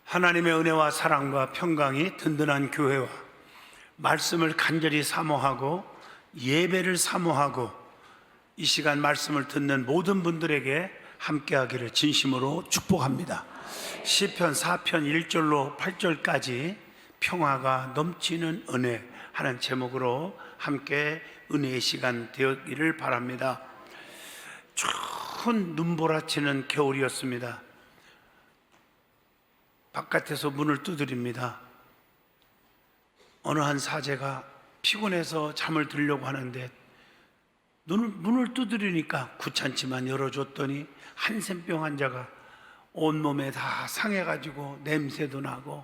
하나님의 은혜와 사랑과 평강이 든든한 교회와 말씀을 간절히 사모하고 예배를 사모하고 이 시간 말씀을 듣는 모든 분들에게 함께하기를 진심으로 축복합니다. 시편 4편 1절로 8절까지 평화가 넘치는 은혜 하는 제목으로 함께 은혜의 시간 되었기를 바랍니다. 추운 눈보라치는 겨울이었습니다. 바깥에서 문을 두드립니다. 어느 한 사제가 피곤해서 잠을 들려고 하는데 문을 두드리니까 귀찮지만 열어줬더니 한센병 환자가 온몸에 다 상해가지고 냄새도 나고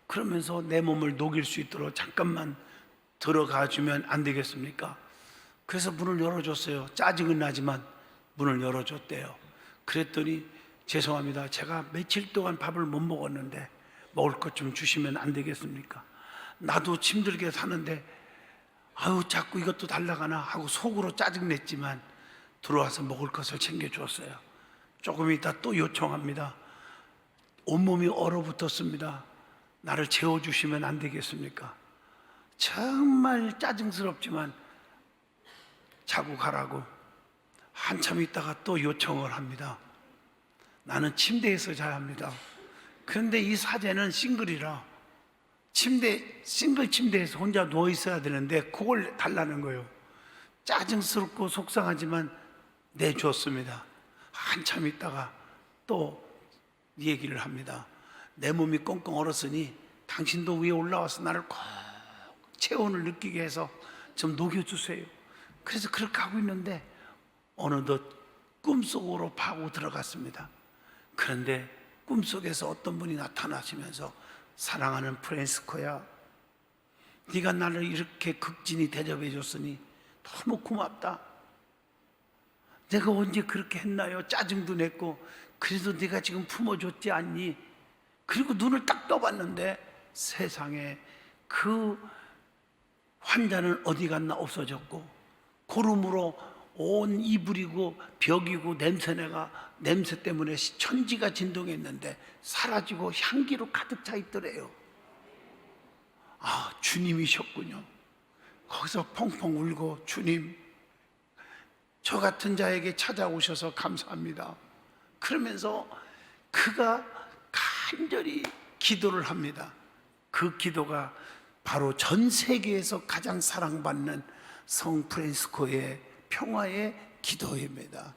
그러면서 내 몸을 녹일 수 있도록 잠깐만 들어가 주면 안 되겠습니까? 그래서 문을 열어줬어요. 짜증은 나지만 문을 열어줬대요. 그랬더니 죄송합니다. 제가 며칠 동안 밥을 못 먹었는데 먹을 것 좀 주시면 안 되겠습니까? 나도 힘들게 사는데 아유 자꾸 이것도 달라가나 하고 속으로 짜증냈지만 들어와서 먹을 것을 챙겨주었어요. 조금 있다 또 요청합니다. 온몸이 얼어붙었습니다. 나를 재워주시면 안 되겠습니까? 정말 짜증스럽지만 자고 가라고 한참 있다가 또 요청을 합니다. 나는 침대에서 자야 합니다. 그런데 이 사제는 싱글이라 싱글 침대에서 혼자 누워 있어야 되는데 그걸 달라는 거예요. 짜증스럽고 속상하지만 내줬습니다. 한참 있다가 또 얘기를 합니다. 내 몸이 꽁꽁 얼었으니 당신도 위에 올라와서 나를 꼭 체온을 느끼게 해서 좀 녹여주세요. 그래서 그렇게 하고 있는데 어느덧 꿈속으로 파고 들어갔습니다. 그런데 꿈속에서 어떤 분이 나타나시면서 사랑하는 프란시스코야, 네가 나를 이렇게 극진히 대접해 줬으니 너무 고맙다. 내가 언제 그렇게 했나요? 짜증도 냈고 그래도 네가 지금 품어줬지 않니? 그리고 눈을 딱 떠봤는데 세상에 그 환자는 어디 갔나 없어졌고 고름으로 온 이불이고 벽이고 냄새 때문에 천지가 진동했는데 사라지고 향기로 가득 차 있더래요. 아, 주님이셨군요. 거기서 펑펑 울고 주님, 저 같은 자에게 찾아오셔서 감사합니다. 그러면서 그가 간절히 기도를 합니다. 그 기도가 바로 전 세계에서 가장 사랑받는 성 프란시스코의 평화의 기도입니다.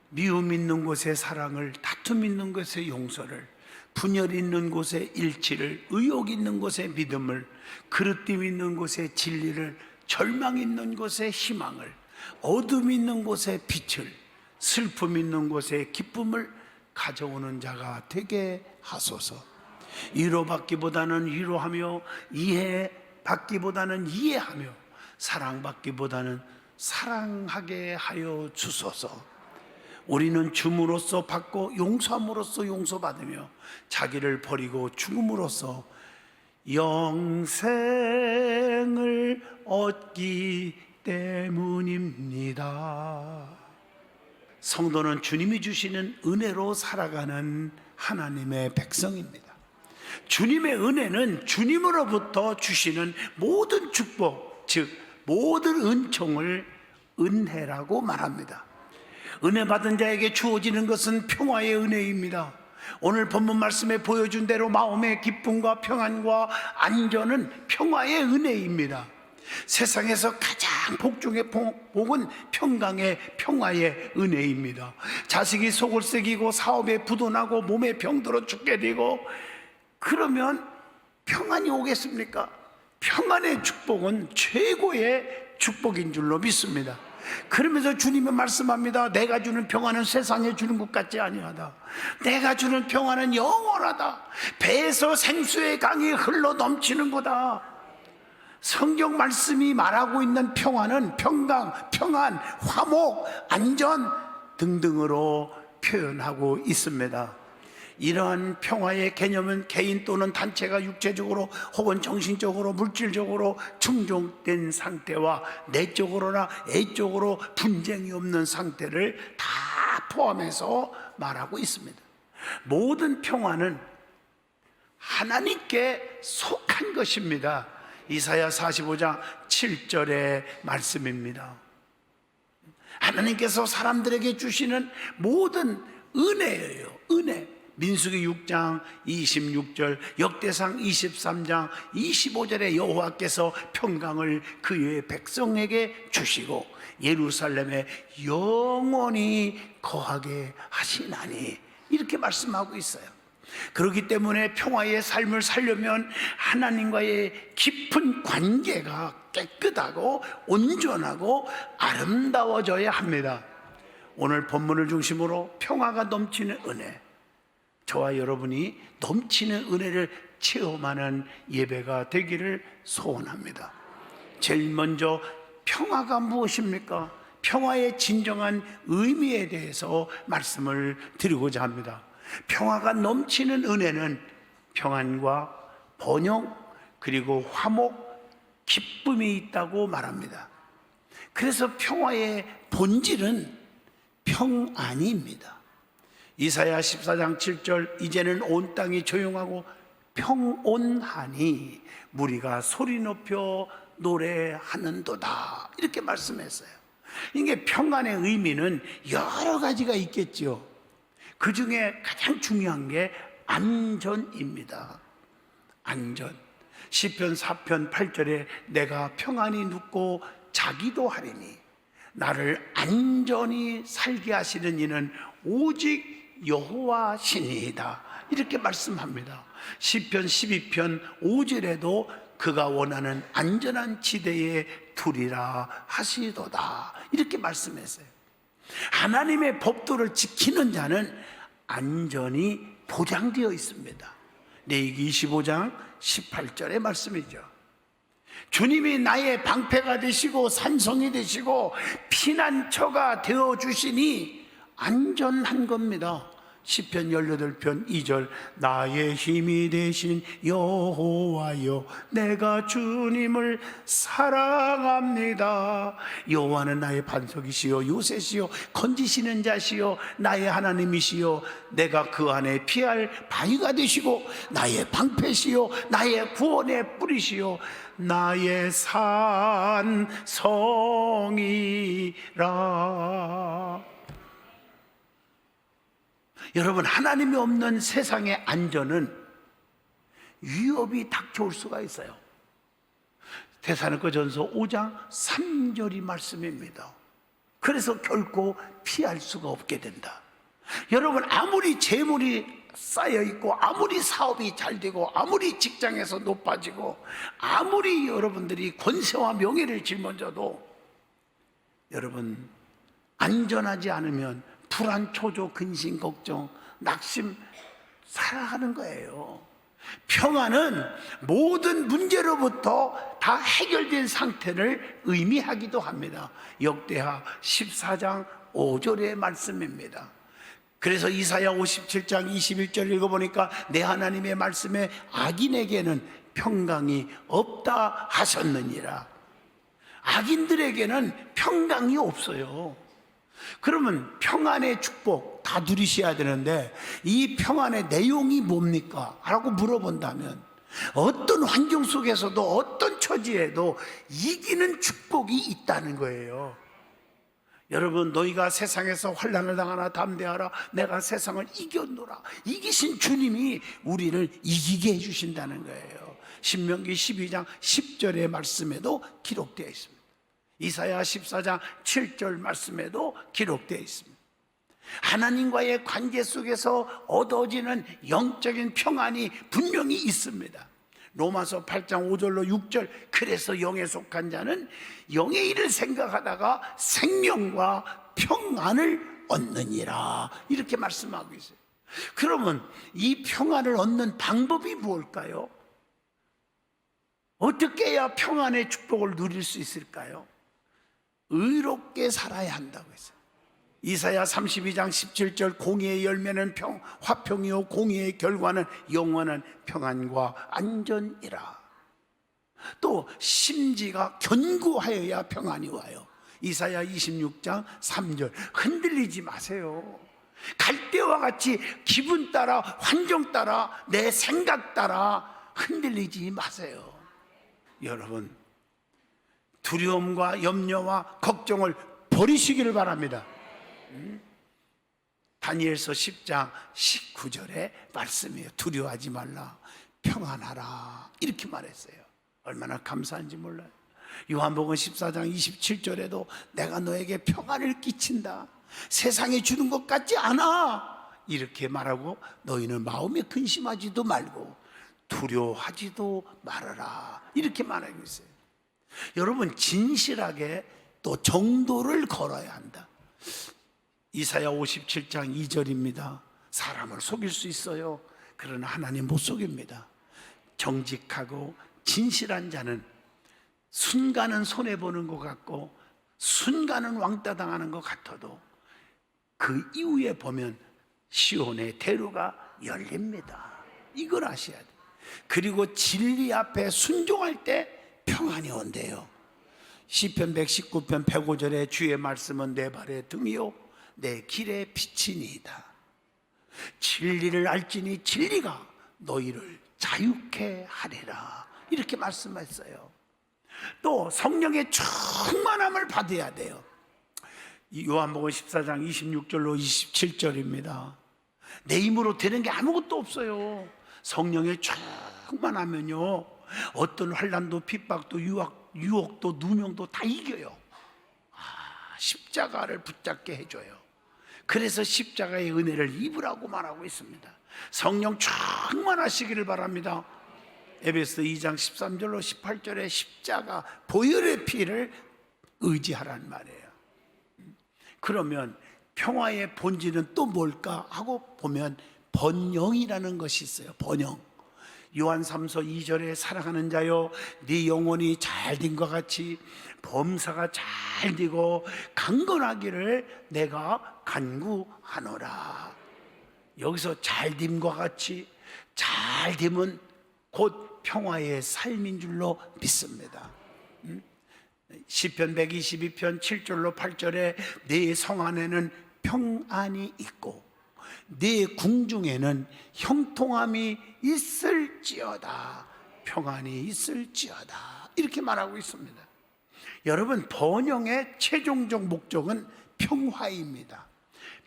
미움 있는 곳에 사랑을, 다툼 있는 곳에 용서를, 분열 있는 곳에 일치를, 의욕 있는 곳에 믿음을, 그릇됨 있는 곳에 진리를, 절망 있는 곳에 희망을, 어둠 있는 곳에 빛을, 슬픔 있는 곳에 기쁨을 가져오는 자가 되게 하소서. 위로받기보다는 위로하며 이해받기보다는 이해하며 사랑받기보다는 사랑하게 하여 주소서. 우리는 줌으로써 받고 용서함으로써 용서받으며 자기를 버리고 죽음으로써 영생을 얻기 때문입니다. 성도는 주님이 주시는 은혜로 살아가는 하나님의 백성입니다. 주님의 은혜는 주님으로부터 주시는 모든 축복, 즉 모든 은총을 은혜라고 말합니다. 은혜 받은 자에게 주어지는 것은 평화의 은혜입니다. 오늘 본문 말씀에 보여준 대로 마음의 기쁨과 평안과 안전은 평화의 은혜입니다. 세상에서 가장 복중의 복은 평강의 평화의 은혜입니다. 자식이 속을 새기고 사업에 부도나고 몸에 병들어 죽게 되고 그러면 평안이 오겠습니까? 평안의 축복은 최고의 축복인 줄로 믿습니다. 그러면서 주님이 말씀합니다. 내가 주는 평안은 세상에 주는 것 같지 아니하다. 내가 주는 평안은 영원하다. 배에서 생수의 강이 흘러 넘치는 거다. 성경 말씀이 말하고 있는 평안은 평강, 평안, 화목, 안전 등등으로 표현하고 있습니다. 이러한 평화의 개념은 개인 또는 단체가 육체적으로 혹은 정신적으로 물질적으로 충족된 상태와 내적으로나 애적으로 분쟁이 없는 상태를 다 포함해서 말하고 있습니다. 모든 평화는 하나님께 속한 것입니다. 이사야 45장 7절의 말씀입니다. 하나님께서 사람들에게 주시는 모든 은혜예요. 은혜. 민수기 6장 26절, 역대상 23장 25절에 여호와께서 평강을 그의 백성에게 주시고 예루살렘에 영원히 거하게 하시나니, 이렇게 말씀하고 있어요. 그렇기 때문에 평화의 삶을 살려면 하나님과의 깊은 관계가 깨끗하고 온전하고 아름다워져야 합니다. 오늘 본문을 중심으로 평화가 넘치는 은혜, 저와 여러분이 넘치는 은혜를 체험하는 예배가 되기를 소원합니다. 제일 먼저 평화가 무엇입니까? 평화의 진정한 의미에 대해서 말씀을 드리고자 합니다. 평화가 넘치는 은혜는 평안과 번영, 그리고 화목, 기쁨이 있다고 말합니다. 그래서 평화의 본질은 평안입니다. 이사야 14장 7절, 이제는 온 땅이 조용하고 평온하니 무리가 소리 높여 노래하는도다, 이렇게 말씀했어요. 이게 평안의 의미는 여러 가지가 있겠죠. 그 중에 가장 중요한 게 안전입니다. 안전. 시편 4편 8절에 내가 평안히 눕고 자기도 하리니 나를 안전히 살게 하시는 이는 오직 여호와시니이다, 이렇게 말씀합니다. 시편 12편 5절에도 그가 원하는 안전한 지대에 두리라 하시도다, 이렇게 말씀했어요. 하나님의 법도를 지키는 자는 안전이 보장되어 있습니다. 레위기 25장 18절의 말씀이죠. 주님이 나의 방패가 되시고 산성이 되시고 피난처가 되어주시니 안전한 겁니다. 시편 18편 2절, 나의 힘이 되신 여호와여 내가 주님을 사랑합니다. 여호와는 나의 반석이시요 요새시요 건지시는 자시요 나의 하나님이시요 내가 그 안에 피할 바위가 되시고 나의 방패시요 나의 구원의 뿌리시요 나의 산성이라. 여러분, 하나님이 없는 세상의 안전은 위협이 닥쳐올 수가 있어요. 데살로니가전서 5장 3절이 말씀입니다. 그래서 결코 피할 수가 없게 된다. 여러분, 아무리 재물이 쌓여 있고 아무리 사업이 잘 되고 아무리 직장에서 높아지고 아무리 여러분들이 권세와 명예를 짊어져도 여러분, 안전하지 않으면 불안, 초조, 근심, 걱정, 낙심 살아가는 거예요. 평안은 모든 문제로부터 다 해결된 상태를 의미하기도 합니다. 역대하 14장 5절의 말씀입니다. 그래서 이사야 57장 21절 읽어보니까 내 하나님의 말씀에 악인에게는 평강이 없다 하셨느니라. 악인들에게는 평강이 없어요. 그러면 평안의 축복 다 누리셔야 되는데 이 평안의 내용이 뭡니까? 라고 물어본다면 어떤 환경 속에서도 어떤 처지에도 이기는 축복이 있다는 거예요. 여러분, 너희가 세상에서 환난을 당하나 담대하라, 내가 세상을 이겼노라. 이기신 주님이 우리를 이기게 해주신다는 거예요. 신명기 12장 10절의 말씀에도 기록되어 있습니다. 이사야 14장 7절 말씀에도 기록되어 있습니다. 하나님과의 관계 속에서 얻어지는 영적인 평안이 분명히 있습니다. 로마서 8장 5절로 6절, 그래서 영에 속한 자는 영의 일을 생각하다가 생명과 평안을 얻느니라, 이렇게 말씀하고 있어요. 그러면 이 평안을 얻는 방법이 무엇일까요? 어떻게 해야 평안의 축복을 누릴 수 있을까요? 의롭게 살아야 한다고 했어요. 이사야 32장 17절, 공의의 열매는 화평이요 공의의 결과는 영원한 평안과 안전이라. 또 심지가 견고하여야 평안이 와요. 이사야 26장 3절, 흔들리지 마세요. 갈대와 같이 기분 따라, 환경 따라, 내 생각 따라 흔들리지 마세요. 여러분, 두려움과 염려와 걱정을 버리시기를 바랍니다. 다니엘서 10장 19절의 말씀이에요. 두려워하지 말라, 평안하라, 이렇게 말했어요. 얼마나 감사한지 몰라요. 요한복음 14장 27절에도 내가 너에게 평안을 끼친다, 세상에 주는 것 같지 않아, 이렇게 말하고 너희는 마음에 근심하지도 말고 두려워하지도 말아라, 이렇게 말하고 있어요. 여러분, 진실하게 또 정도를 걸어야 한다. 이사야 57장 2절입니다. 사람을 속일 수 있어요. 그러나 하나님 못 속입니다. 정직하고 진실한 자는 순간은 손해보는 것 같고 순간은 왕따 당하는 것 같아도 그 이후에 보면 시온의 대로가 열립니다. 이걸 아셔야 돼요. 그리고 진리 앞에 순종할 때 평안이 온대요. 시편 119편 105절에 주의 말씀은 내 발의 등이요 내 길의 빛이니이다. 진리를 알지니 진리가 너희를 자유케 하리라, 이렇게 말씀했어요. 또 성령의 충만함을 받아야 돼요. 요한복음 14장 26절로 27절입니다. 내 힘으로 되는 게 아무것도 없어요. 성령의 충만하면요, 어떤 환난도 핍박도 유혹도 누명도 다 이겨요. 십자가를 붙잡게 해줘요. 그래서 십자가의 은혜를 입으라고 말하고 있습니다. 성령 충만하시기를 바랍니다. 에베소 2장 13절로 18절에 십자가 보혈의 피를 의지하라는 말이에요. 그러면 평화의 본질은 또 뭘까 하고 보면 번영이라는 것이 있어요. 번영. 요한 3서 2절에 사랑하는 자여 네 영혼이 잘됨과 같이 범사가 잘되고 강건하기를 내가 간구하노라. 여기서 잘됨과 같이, 잘됨은 곧 평화의 삶인 줄로 믿습니다. 시편 122편 7절로 8절에 네 성 안에는 평안이 있고 네 궁중에는 형통함이 있을지어다, 평안이 있을지어다, 이렇게 말하고 있습니다. 여러분, 번영의 최종적 목적은 평화입니다.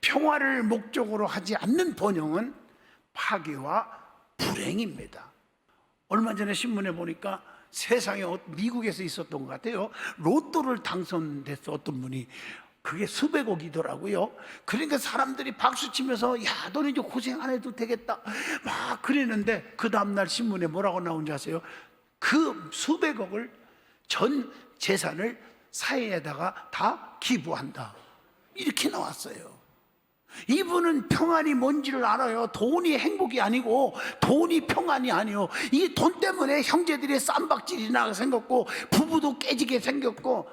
평화를 목적으로 하지 않는 번영은 파괴와 불행입니다. 얼마 전에 신문에 보니까 세상에 미국에서 있었던 것 같아요. 로또를 당선됐어, 어떤 분이. 그게 수백억이더라고요. 그러니까 사람들이 박수치면서 야, 너는 이제 고생 안 해도 되겠다 막 그랬는데, 그 다음날 신문에 뭐라고 나온지 아세요? 그 수백억을, 전 재산을 사회에다가 다 기부한다, 이렇게 나왔어요. 이분은 평안이 뭔지를 알아요. 돈이 행복이 아니고 돈이 평안이 아니에요. 이 돈 때문에 형제들이 쌈박질이 나게 생겼고 부부도 깨지게 생겼고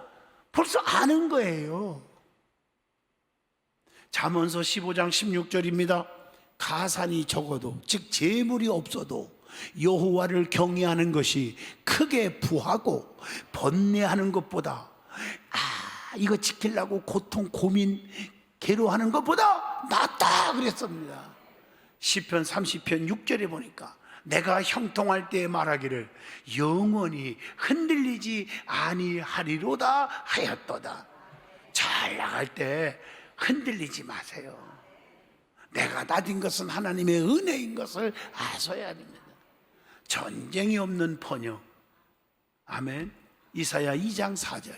벌써 아는 거예요. 잠언서 15장 16절입니다. 가산이 적어도, 즉 재물이 없어도 여호와를 경외하는 것이 크게 부하고 번뇌하는 것보다, 이거 지키려고 고통 고민 괴로워하는 것보다 낫다 그랬습니다. 시편 30편 6절에 보니까 내가 형통할 때에 말하기를 영원히 흔들리지 아니하리로다 하였도다. 잘 나갈 때 흔들리지 마세요. 내가 나딘 것은 하나님의 은혜인 것을 아셔야 됩니다. 전쟁이 없는 번영. 아멘. 이사야 2장 4절.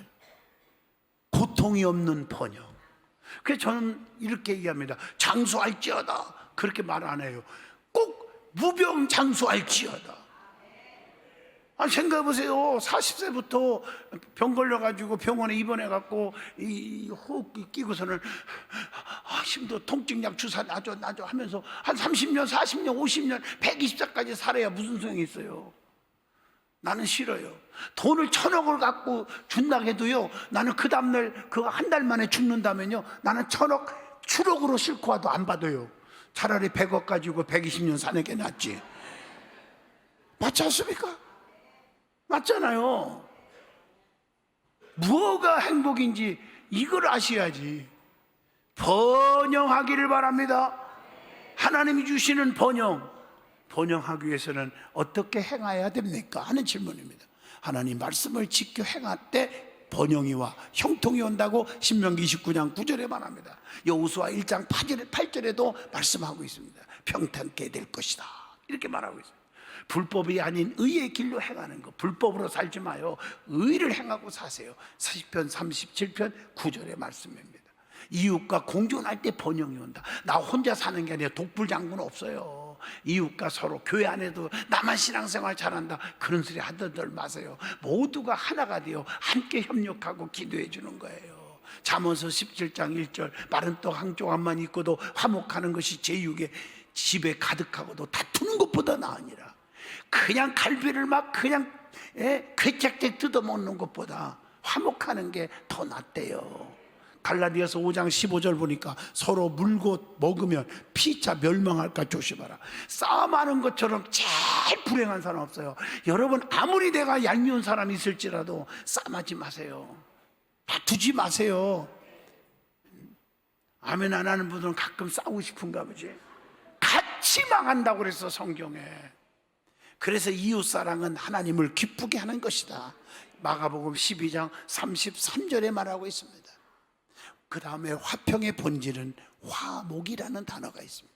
고통이 없는 번영. 그래서 저는 이렇게 얘기합니다. 장수할지어다, 그렇게 말 안 해요. 꼭 무병장수할지어다. 생각해보세요. 40세부터 병 걸려가지고 병원에 입원해갖고 이 호흡기 끼고서는 힘도 통증약 주사 놔줘 하면서 한 30년, 40년, 50년, 120세까지 살아야 무슨 소용이 있어요. 나는 싫어요. 돈을 1,000억을 갖고 준다고 해도요, 나는 그 다음날 그 한 달 만에 죽는다면요, 나는 1,000억 추록으로 싣고 와도 안 받아요. 차라리 100억 가지고 120년 사는 게 낫지. 맞지 않습니까? 맞잖아요. 뭐가 행복인지 이걸 아셔야지. 번영하기를 바랍니다. 하나님이 주시는 번영하기 위해서는 어떻게 행해야 됩니까? 하는 질문입니다. 하나님 말씀을 지켜 행할 때 번영이 와 형통이 온다고 신명기 29장 9절에 말합니다. 여호수아 1장 8절에도 말씀하고 있습니다. 평탄케 될 것이다 이렇게 말하고 있습니다. 불법이 아닌 의의 길로 행하는 것, 불법으로 살지 마요. 의를 행하고 사세요. 시편 37편 9절의 말씀입니다. 이웃과 공존할 때 번영이 온다. 나 혼자 사는 게 아니라 독불장군은 없어요. 이웃과 서로, 교회 안에도 나만 신앙생활 잘한다 그런 소리 하더들 마세요. 모두가 하나가 되어 함께 협력하고 기도해 주는 거예요. 잠언서 17장 1절 마른 떡 한 조각만 있고도 화목하는 것이 제육에 집에 가득하고도 다투는 것보다 나으니라. 그냥 갈비를 막 그냥 괴짝대 뜯어먹는 것보다 화목하는 게 더 낫대요. 갈라디아서 5장 15절 보니까 서로 물고 먹으면 피차 멸망할까 조심하라. 싸움하는 것처럼 제일 불행한 사람 없어요. 여러분 아무리 내가 얄미운 사람이 있을지라도 싸움하지 마세요. 다투지 마세요. 아멘 안 하는 분들은 가끔 싸우고 싶은가 보지. 같이 망한다고 그랬어 성경에. 그래서 이웃사랑은 하나님을 기쁘게 하는 것이다. 마가복음 12장 33절에 말하고 있습니다. 그 다음에 화평의 본질은 화목이라는 단어가 있습니다.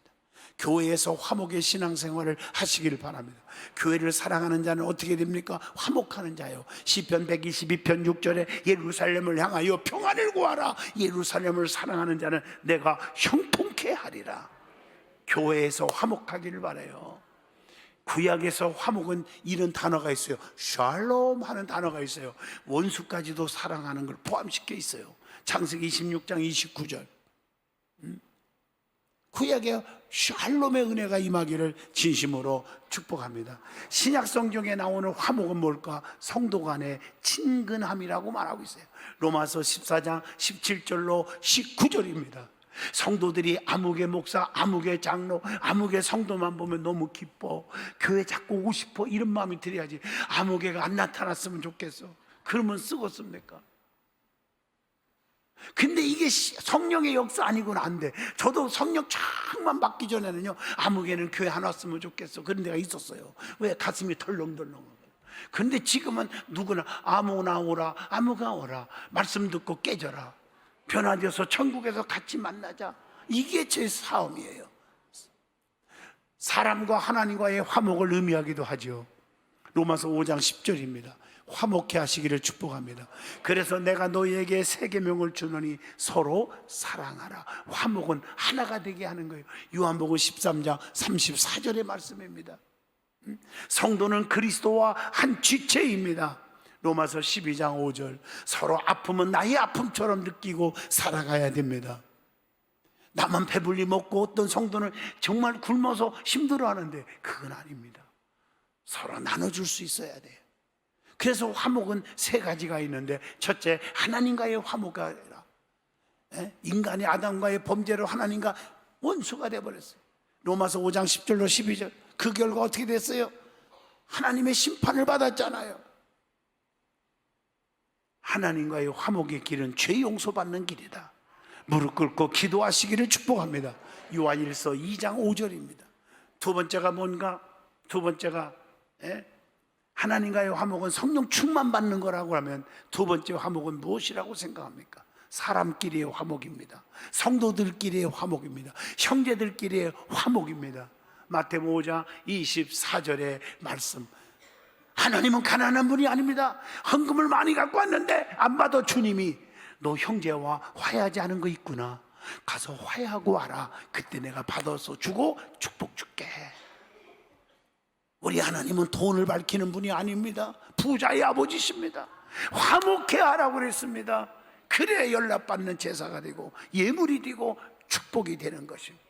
교회에서 화목의 신앙생활을 하시기를 바랍니다. 교회를 사랑하는 자는 어떻게 됩니까? 화목하는 자요. 시편 122편 6절에 예루살렘을 향하여 평안을 구하라. 예루살렘을 사랑하는 자는 내가 형통케 하리라. 교회에서 화목하기를 바라요. 구약에서 화목은 이런 단어가 있어요. 샬롬 하는 단어가 있어요. 원수까지도 사랑하는 걸 포함시켜 있어요. 창세기 26장 29절. 구약에 샬롬의 은혜가 임하기를 진심으로 축복합니다. 신약 성경에 나오는 화목은 뭘까? 성도 간의 친근함이라고 말하고 있어요. 로마서 14장 17절로 19절입니다. 성도들이 아무개 목사, 아무개 장로, 아무개 성도만 보면 너무 기뻐. 교회 자꾸 오고 싶어 이런 마음이 들어야지. 아무개가 안 나타났으면 좋겠어. 그러면 쓰겠습니까? 근데 이게 성령의 역사 아니고는 안 돼. 저도 성령 창만 받기 전에는요 아무개는 교회 안 왔으면 좋겠어 그런 데가 있었어요. 왜? 가슴이 덜렁덜렁. 근데 지금은 누구나 아무나 오라, 아무가 오라, 말씀 듣고 깨져라, 변화되어서 천국에서 같이 만나자. 이게 제 사움이에요. 사람과 하나님과의 화목을 의미하기도 하죠. 로마서 5장 10절입니다. 화목케 하시기를 축복합니다. 그래서 내가 너희에게 새 계명을 주노니 서로 사랑하라. 화목은 하나가 되게 하는 거예요. 요한복음 13장 34절의 말씀입니다. 성도는 그리스도와 한 지체입니다. 로마서 12장 5절 서로 아픔은 나의 아픔처럼 느끼고 살아가야 됩니다. 나만 배불리 먹고 어떤 성도는 정말 굶어서 힘들어하는데 그건 아닙니다. 서로 나눠줄 수 있어야 돼요. 그래서 화목은 세 가지가 있는데, 첫째 하나님과의 화목이 아니라 인간이 아담과의 범죄로 하나님과 원수가 되어버렸어요. 로마서 5장 10절로 12절. 그 결과 어떻게 됐어요? 하나님의 심판을 받았잖아요. 하나님과의 화목의 길은 죄 용서받는 길이다. 무릎 꿇고 기도하시기를 축복합니다. 요한일서 2장 5절입니다. 두 번째가 뭔가? 두 번째가 하나님과의 화목은 성령 충만 받는 거라고 하면 두 번째 화목은 무엇이라고 생각합니까? 사람끼리의 화목입니다. 성도들끼리의 화목입니다. 형제들끼리의 화목입니다. 마태복음 5장 24절의 말씀. 하나님은 가난한 분이 아닙니다. 헌금을 많이 갖고 왔는데 안 받아 주님이 너 형제와 화해하지 않은 거 있구나. 가서 화해하고 와라. 그때 내가 받아서 주고 축복 줄게. 우리 하나님은 돈을 밝히는 분이 아닙니다. 부자의 아버지십니다. 화목해 하라고 그랬습니다. 그래야 연락받는 제사가 되고 예물이 되고 축복이 되는 것입니다.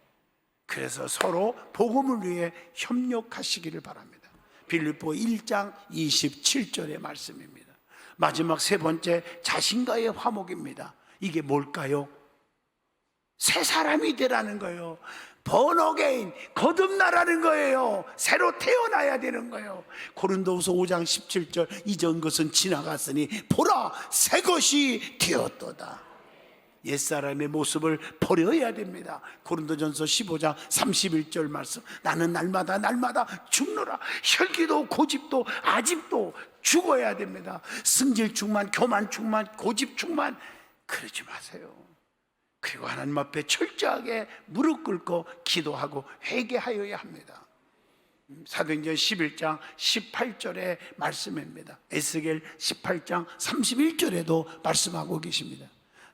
그래서 서로 복음을 위해 협력하시기를 바랍니다. 빌립보 1장 27절의 말씀입니다. 마지막 세 번째, 자신과의 화목입니다. 이게 뭘까요? 새 사람이 되라는 거예요. 번어게인, 거듭나라는 거예요. 새로 태어나야 되는 거예요. 고린도후서 5장 17절 이전 것은 지나갔으니 보라 새 것이 되었도다. 옛사람의 모습을 버려야 됩니다. 고린도전서 15장 31절 말씀, 나는 날마다 죽노라. 혈기도 고집도 아집도 죽어야 됩니다. 승질 충만, 교만 충만, 고집 충만 그러지 마세요. 그리고 하나님 앞에 철저하게 무릎 꿇고 기도하고 회개하여야 합니다. 사도행전 11장 18절의 말씀입니다. 에스겔 18장 31절에도 말씀하고 계십니다.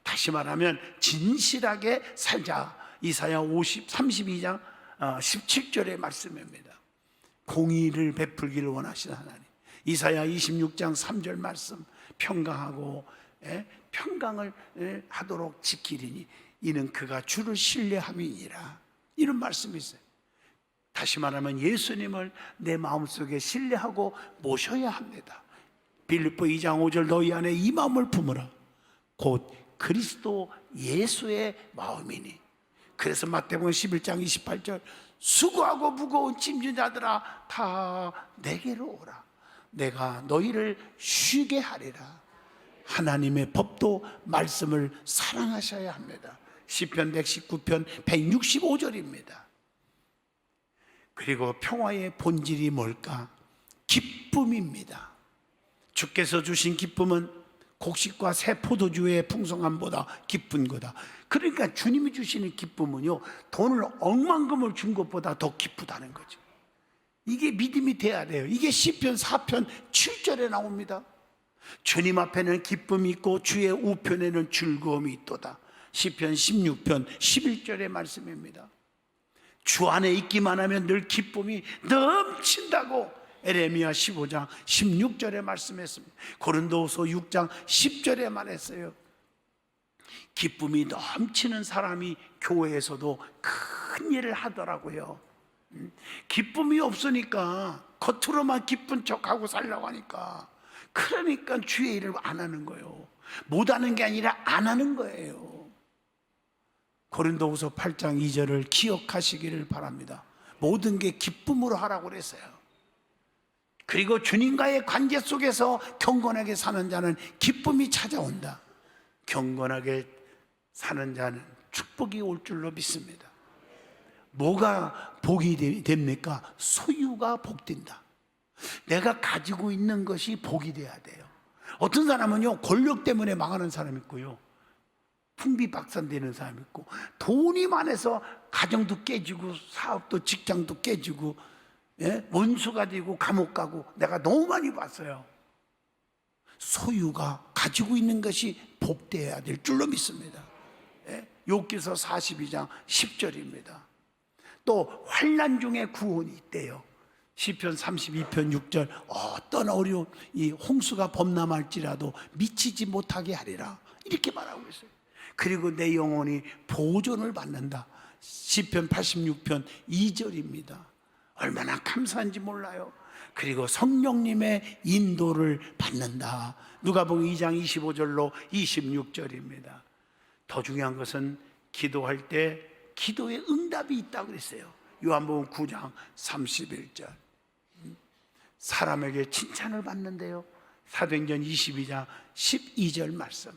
다시 말하면 진실하게 살자. 이사야 32장 17절의 말씀입니다. 공의를 베풀기를 원하시는 하나님. 이사야 26장 3절 말씀, 평강하고 평강을 하도록 지키리니 이는 그가 주를 신뢰함이니라. 이런 말씀이 있어요. 다시 말하면 예수님을 내 마음속에 신뢰하고 모셔야 합니다. 빌립보 2장 5절, 너희 안에 이 마음을 품으라. 곧 그리스도 예수의 마음이니. 그래서 마태복음 11장 28절, 수고하고 무거운 짐진 자들아 다 내게로 오라. 내가 너희를 쉬게 하리라. 하나님의 법도 말씀을 사랑하셔야 합니다. 시편 119편 165절입니다. 그리고 평화의 본질이 뭘까? 기쁨입니다. 주께서 주신 기쁨은 곡식과 새 포도주의 풍성함보다 기쁜 거다. 그러니까 주님이 주시는 기쁨은요, 돈을 억만금을 준 것보다 더 기쁘다는 거죠. 이게 믿음이 돼야 돼요. 이게 시편 4편 7절에 나옵니다. 주님 앞에는 기쁨이 있고 주의 우편에는 즐거움이 있도다. 시편 16편 11절의 말씀입니다. 주 안에 있기만 하면 늘 기쁨이 넘친다고 에레미야 15장 16절에 말씀했습니다. 고린도후서 6장 10절에 말했어요. 기쁨이 넘치는 사람이 교회에서도 큰 일을 하더라고요. 기쁨이 없으니까 겉으로만 기쁜 척하고 살려고 하니까, 그러니까 주의 일을 안 하는 거예요. 못하는 게 아니라 안 하는 거예요. 고린도후서 8장 2절을 기억하시기를 바랍니다. 모든 게 기쁨으로 하라고 그랬어요. 그리고 주님과의 관계 속에서 경건하게 사는 자는 기쁨이 찾아온다. 경건하게 사는 자는 축복이 올 줄로 믿습니다. 뭐가 복이 됩니까? 소유가 복된다. 내가 가지고 있는 것이 복이 돼야 돼요. 어떤 사람은요, 권력 때문에 망하는 사람이 있고요, 풍비박산되는 사람이 있고, 돈이 많아서 가정도 깨지고 사업도 직장도 깨지고, 원수가 되고 감옥 가고 내가 너무 많이 봤어요. 소유가 가지고 있는 것이 복되어야 될 줄로 믿습니다. 욥기서 42장 10절입니다. 또 환난 중에 구원이 있대요. 시편 32편 6절, 어떤 어려운 이 홍수가 범람할지라도 미치지 못하게 하리라, 이렇게 말하고 있어요. 그리고 내 영혼이 보존을 받는다. 시편 86편 2절입니다. 얼마나 감사한지 몰라요. 그리고 성령님의 인도를 받는다. 누가복음 2장 25절로 26절입니다. 더 중요한 것은 기도할 때 기도에 응답이 있다고 그랬어요. 요한복음 9장 31절. 사람에게 칭찬을 받는데요, 사도행전 22장 12절 말씀.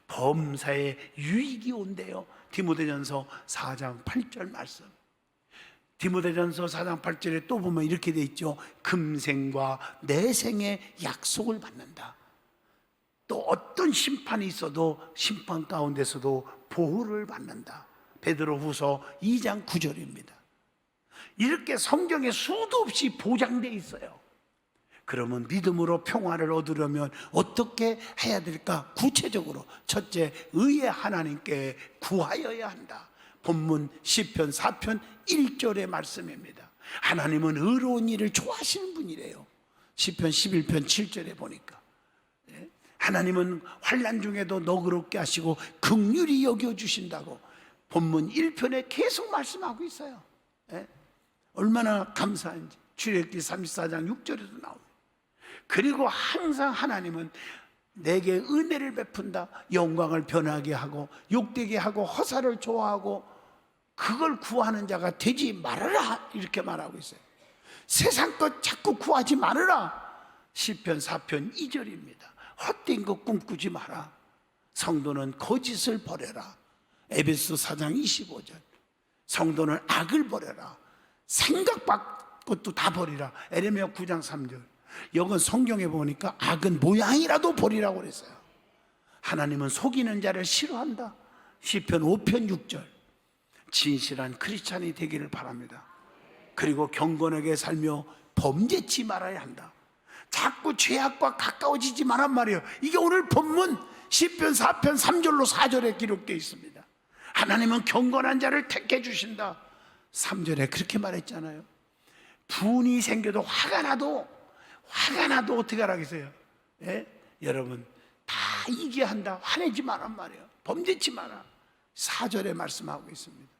범사에 유익이 온대요. 디모데전서 4장 8절 말씀. 디모데전서 4장 8절에 또 보면 이렇게 돼 있죠. 금생과 내생의 약속을 받는다. 또 어떤 심판이 있어도 심판 가운데서도 보호를 받는다. 베드로후서 2장 9절입니다. 이렇게 성경에 수도 없이 보장되어 있어요. 그러면 믿음으로 평화를 얻으려면 어떻게 해야 될까? 구체적으로 첫째, 의의 하나님께 구하여야 한다. 본문 시편 4편 1절의 말씀입니다. 하나님은 의로운 일을 좋아하시는 분이래요. 시편 11편 7절에 보니까 하나님은 환난 중에도 너그럽게 하시고 긍휼히 여겨주신다고 본문 1편에 계속 말씀하고 있어요. 얼마나 감사한지. 출애굽기 34장 6절에도 나옵니다. 그리고 항상 하나님은 내게 은혜를 베푼다. 영광을 변하게 하고 욕되게 하고 허사를 좋아하고 그걸 구하는 자가 되지 말아라, 이렇게 말하고 있어요. 세상 것 자꾸 구하지 말아라. 시편 4편 2절입니다. 헛된 것 꿈꾸지 마라. 성도는 거짓을 버려라. 에베소 4장 25절. 성도는 악을 버려라. 생각 것도 다 버리라. 에레미야 9장 3절. 여건 성경에 보니까 악은 모양이라도 버리라고 그랬어요. 하나님은 속이는 자를 싫어한다. 시편 5편 6절. 진실한 크리스찬이 되기를 바랍니다. 그리고 경건하게 살며 범죄치 말아야 한다. 자꾸 죄악과 가까워지지 말란 말이에요. 이게 오늘 본문 시편 4편 3절로 4절에 기록되어 있습니다. 하나님은 경건한 자를 택해 주신다. 3절에 그렇게 말했잖아요. 분이 생겨도 화가 나도 어떻게 하라겠어요? 예? 여러분 다 이겨야 한다. 화내지 말란 말이에요. 범죄치 마라. 4절에 말씀하고 있습니다.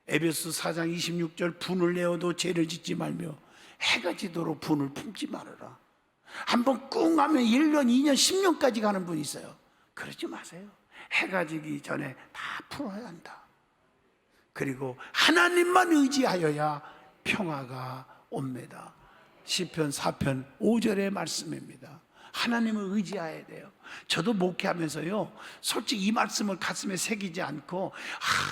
에베소 4장 26절. 분을 내어도 죄를 짓지 말며 해가 지도록 분을 품지 말아라. 한번 꿍 하면 1년, 2년, 10년까지 가는 분이 있어요. 그러지 마세요. 해가 지기 전에 다 풀어야 한다. 그리고 하나님만 의지하여야 평화가 옵니다. 시편 4편 5절의 말씀입니다. 하나님을 의지해야 돼요. 저도 목회하면서요, 솔직히 이 말씀을 가슴에 새기지 않고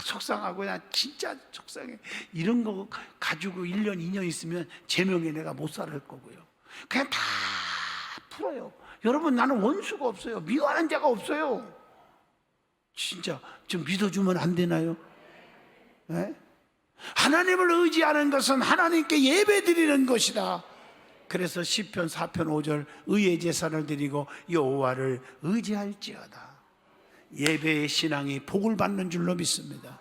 속상하고 나 진짜 속상해 이런 거 가지고 1년 2년 있으면 제 명예 내가 못 살 거고요. 그냥 다 풀어요. 여러분 나는 원수가 없어요. 미워하는 자가 없어요. 진짜 좀 믿어주면 안 되나요? 네? 하나님을 의지하는 것은 하나님께 예배 드리는 것이다. 그래서 시편 4편 5절 의의 제사를 드리고 여호와를 의지할지어다. 예배의 신앙이 복을 받는 줄로 믿습니다.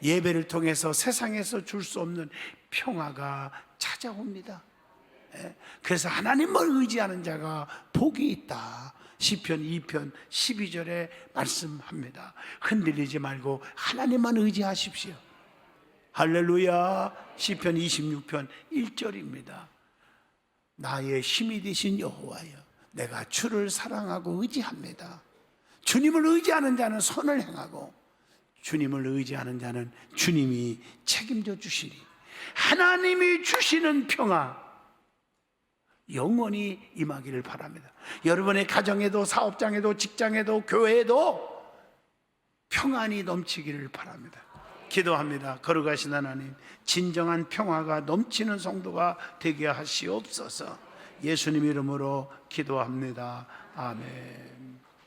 예배를 통해서 세상에서 줄 수 없는 평화가 찾아옵니다. 그래서 하나님을 의지하는 자가 복이 있다. 시편 2편 12절에 말씀합니다. 흔들리지 말고 하나님만 의지하십시오. 할렐루야. 시편 26편 1절입니다. 나의 힘이 되신 여호와여, 내가 주를 사랑하고 의지합니다. 주님을 의지하는 자는 선을 행하고 주님을 의지하는 자는 주님이 책임져 주시리. 하나님이 주시는 평화 영원히 임하기를 바랍니다. 여러분의 가정에도 사업장에도 직장에도 교회에도 평안이 넘치기를 바랍니다. 기도합니다. 거룩하신 하나님, 진정한 평화가 넘치는 성도가 되게 하시옵소서. 예수님 이름으로 기도합니다. 아멘.